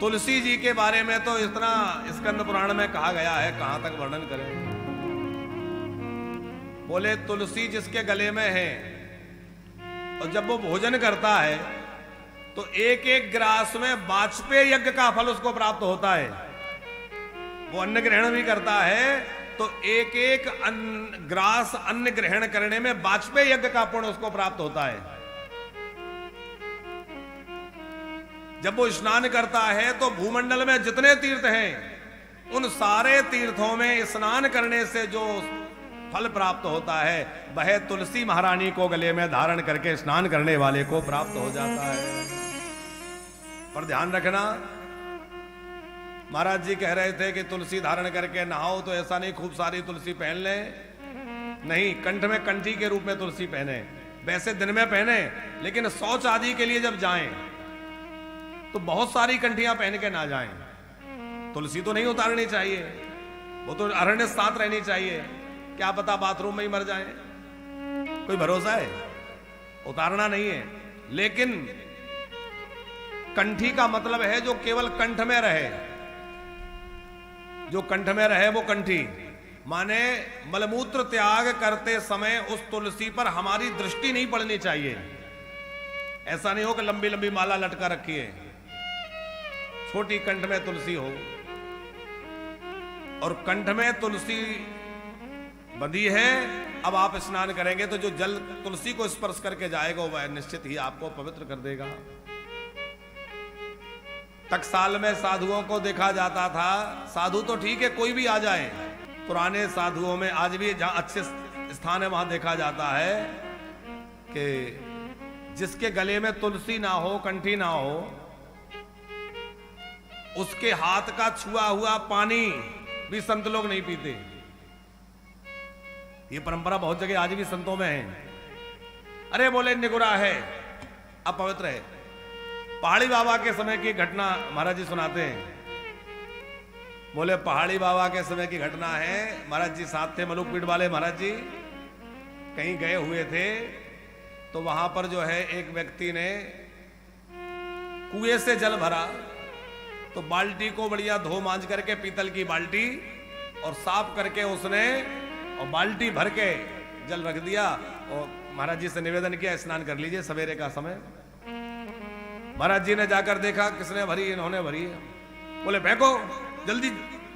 तुलसी जी के बारे में तो इतना स्कंद पुराण में कहा गया है, कहां तक वर्णन करें। बोले तुलसी जिसके गले में है और जब वो भोजन करता है तो एक एक ग्रास में वाजपेय यज्ञ का फल उसको प्राप्त होता है। वो अन्न ग्रहण भी करता है तो एक एक ग्रास अन्न ग्रहण करने में वाजपेय यज्ञ का पुण्य उसको प्राप्त होता है। जब वो स्नान करता है तो भूमंडल में जितने तीर्थ हैं उन सारे तीर्थों में स्नान करने से जो फल प्राप्त होता है वह तुलसी महारानी को गले में धारण करके स्नान करने वाले को प्राप्त हो जाता है। पर ध्यान रखना, महाराज जी कह रहे थे कि तुलसी धारण करके नहाओ, तो ऐसा नहीं खूब सारी तुलसी पहन ले, नहीं, कंठ में कंठी के रूप में तुलसी पहने। वैसे दिन में पहने, लेकिन शौच आदि के लिए जब जाएं तो बहुत सारी कंठियां पहन के ना जाएं। तुलसी तो नहीं उतारनी चाहिए, वो तो अरण्य साथ रहनी चाहिए। क्या पता बाथरूम में ही मर जाए, कोई भरोसा है? उतारना नहीं है। लेकिन कंठी का मतलब है जो केवल कंठ में रहे, जो कंठ में रहे वो कंठी। माने मलमूत्र त्याग करते समय उस तुलसी पर हमारी दृष्टि नहीं पड़नी चाहिए। ऐसा नहीं हो कि लंबी लंबी माला लटका रखी है, छोटी कंठ में तुलसी हो। और कंठ में तुलसी बंधी है। अब आप स्नान करेंगे तो जो जल तुलसी को स्पर्श करके जाएगा वह निश्चित ही आपको पवित्र कर देगा। टकसाल में साधुओं को देखा जाता था। साधु तो ठीक है, कोई भी आ जाए, पुराने साधुओं में आज भी जहां अच्छे स्थान है वहां देखा जाता है कि जिसके गले में तुलसी ना हो, कंठी ना हो, उसके हाथ का छुआ हुआ पानी भी संत लोग नहीं पीते। ये परंपरा बहुत जगह आज भी संतों में है। अरे बोले निगुरा है, अपवित्र है। पहाड़ी बाबा के समय की घटना महाराज जी सुनाते हैं। बोले पहाड़ी बाबा के समय की घटना है। महाराज जी साथ थे, मलुकपीठ वाले महाराज जी कहीं गए हुए थे, तो वहां पर जो है एक व्यक्ति ने कुएं से जल भरा, तो बाल्टी को बढ़िया धो मांज करके, पीतल की बाल्टी, और साफ करके उसने और बाल्टी भर के जल रख दिया और महाराज जी से निवेदन किया स्नान कर लीजिए, सवेरे का समय। महाराज जी ने जाकर देखा किसने भरी, इन्होंने भरी है। बोले फेंको, जल्दी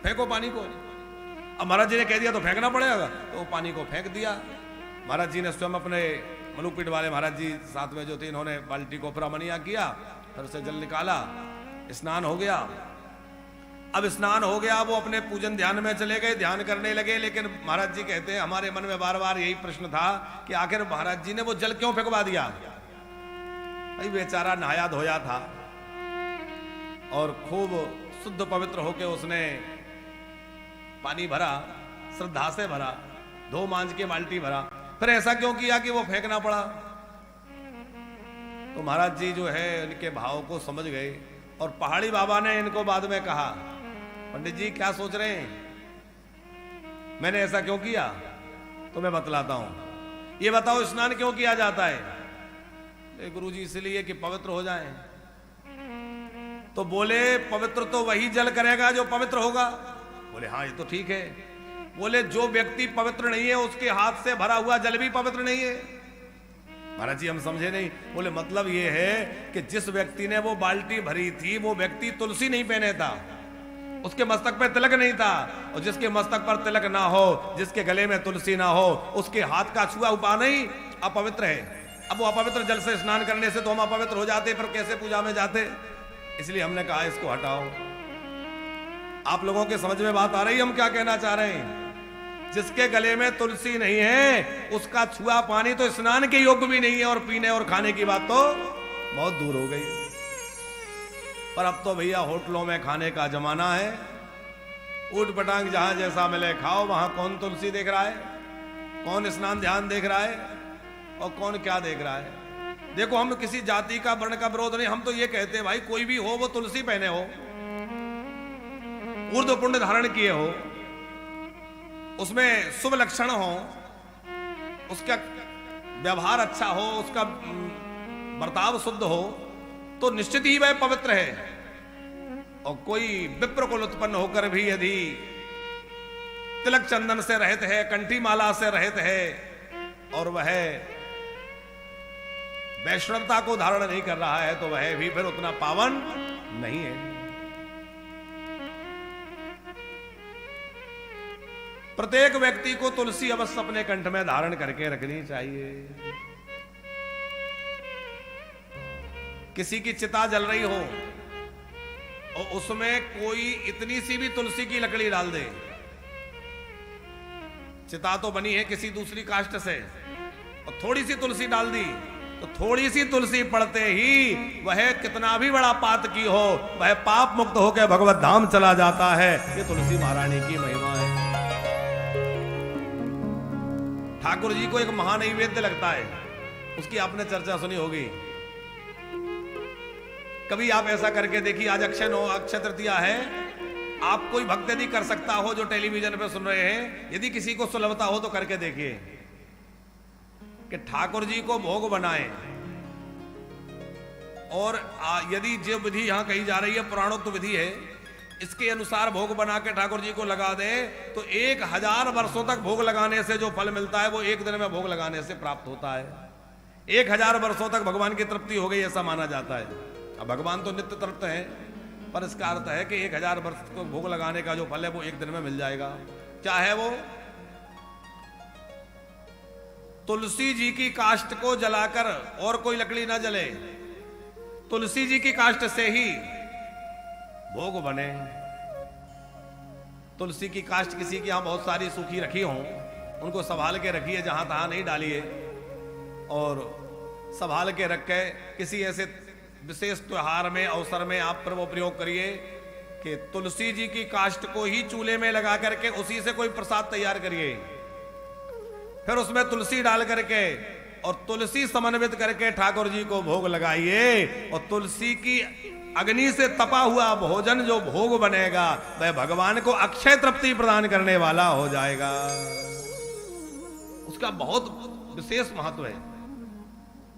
फेंको पानी को। अब महाराज जी ने कह दिया तो फेंकना पड़ेगा, तो पानी को फेंक दिया। महाराज जी ने स्वयं अपने मलुकपीठ वाले महाराज जी साथ में जो थे, इन्होंने बाल्टी को प्रमणिया किया, फिर से जल निकाला, स्नान हो गया। अब स्नान हो गया, वो अपने पूजन ध्यान में चले गए, ध्यान करने लगे। लेकिन महाराज जी कहते हैं हमारे मन में बार बार यही प्रश्न था कि आखिर महाराज जी ने वो जल क्यों फेंकवा दिया। भाई बेचारा नहाया धोया था और खूब शुद्ध पवित्र होके उसने पानी भरा, श्रद्धा से भरा, धो मांज के बाल्टी भरा, फिर ऐसा क्यों किया कि वो फेंकना पड़ा। तो महाराज जी जो है इनके भाव को समझ गए और पहाड़ी बाबा ने इनको बाद में कहा, पंडित जी क्या सोच रहे हैं, मैंने ऐसा क्यों किया? तो मैं बतलाता हूं। ये बताओ स्नान क्यों किया जाता है? गुरु जी इसलिए कि पवित्र हो जाएं। तो बोले पवित्र तो वही जल करेगा जो पवित्र होगा। बोले हाँ ये तो ठीक है। बोले जो व्यक्ति पवित्र नहीं है उसके हाथ से भरा हुआ जल भी पवित्र नहीं है। महाराज जी हम समझे नहीं। बोले मतलब ये है कि जिस व्यक्ति ने वो बाल्टी भरी थी वो व्यक्ति तुलसी नहीं पहने था, उसके मस्तक पे तिलक नहीं था, और जिसके मस्तक पर तिलक ना हो, जिसके गले में तुलसी ना हो, उसके हाथ का छुआ हुआ नहीं अपवित्र है। अब वो अपवित्र जल से स्नान करने से तो हम अपवित्र हो जाते, फिर कैसे पूजा में जाते? इसलिए हमने कहा इसको हटाओ। आप लोगों के समझ में बात आ रही है हम क्या कहना चाह रहे हैं? जिसके गले में तुलसी नहीं है उसका छुआ पानी तो स्नान के योग्य भी नहीं है, और पीने और खाने की बात तो बहुत दूर हो गई। पर अब तो भैया होटलों में खाने का जमाना है, ऊट पटांग जहां जैसा मिले खाओ। वहां कौन तुलसी देख रहा है, कौन स्नान ध्यान देख रहा है, और कौन क्या देख रहा है? देखो हम किसी जाति का वर्ण का विरोध नहीं, हम तो ये कहते हैं भाई कोई भी हो वो तुलसी पहने हो, ऊर्ध्व पुंड धारण किए हो, उसमें शुभ लक्षण हो, उसका व्यवहार अच्छा हो, उसका बर्ताव शुद्ध हो, तो निश्चित ही वह पवित्र है। और कोई विप्र कुल उत्पन्न होकर भी यदि तिलक चंदन से रहित है, कंठी माला से रहित है और वह वैष्णवता को धारण नहीं कर रहा है, तो वह भी फिर उतना पावन नहीं है। प्रत्येक व्यक्ति को तुलसी अवश्य अपने कंठ में धारण करके रखनी चाहिए। किसी की चिता जल रही हो और उसमें कोई इतनी सी भी तुलसी की लकड़ी डाल दे, चिता तो बनी है किसी दूसरी काष्ठ से, और थोड़ी सी तुलसी डाल दी, तो थोड़ी सी तुलसी पड़ते ही वह कितना भी बड़ा पात की हो, वह पाप मुक्त होकर भगवत धाम चला जाता है। ये तुलसी महारानी की महिमा है। ठाकुर जी को एक महानैवेद्य लगता है, उसकी आपने चर्चा सुनी होगी। कभी आप ऐसा करके देखिए, आज अक्षय तृतीया है, आप कोई भक्त यदि कर सकता हो जो टेलीविजन पे सुन रहे हैं, यदि किसी को सुलभता हो तो करके देखिए कि ठाकुर जी को भोग बनाए, और यदि जो विधि यहां कही जा रही है पुराणोक्त विधि है, इसके अनुसार भोग बना के ठाकुर जी को लगा दे, तो 1000 वर्षों तक भोग लगाने से जो फल मिलता है वो एक दिन में भोग लगाने से प्राप्त होता है। 1000 वर्षों तक भगवान की तृप्ति हो गई ऐसा माना जाता है। अब भगवान तो नित्य तृप्त है, पर इसका अर्थ है कि 1000 वर्ष को भोग लगाने का जो फल है वो एक दिन में मिल जाएगा। चाहे वो तुलसी जी की काष्ठ को जलाकर और कोई लकड़ी ना जले, तुलसी जी की काष्ठ से ही भोग बने। तुलसी की काष्ठ किसी की यहां बहुत सारी सूखी रखी हो, उनको संभाल के रखिए, जहां तहां नहीं डालिए, और संभाल के रख के किसी ऐसे विशेष त्योहार में अवसर में आप पर वो प्रयोग करिए कि तुलसी जी की काष्ठ को ही चूल्हे में लगा करके उसी से कोई प्रसाद तैयार करिए, फिर उसमें तुलसी डाल करके और तुलसी समन्वित करके ठाकुर जी को भोग लगाइए, और तुलसी की अग्नि से तपा हुआ भोजन जो भोग बनेगा वह भगवान को अक्षय तृप्ति प्रदान करने वाला हो जाएगा। उसका बहुत विशेष महत्व है।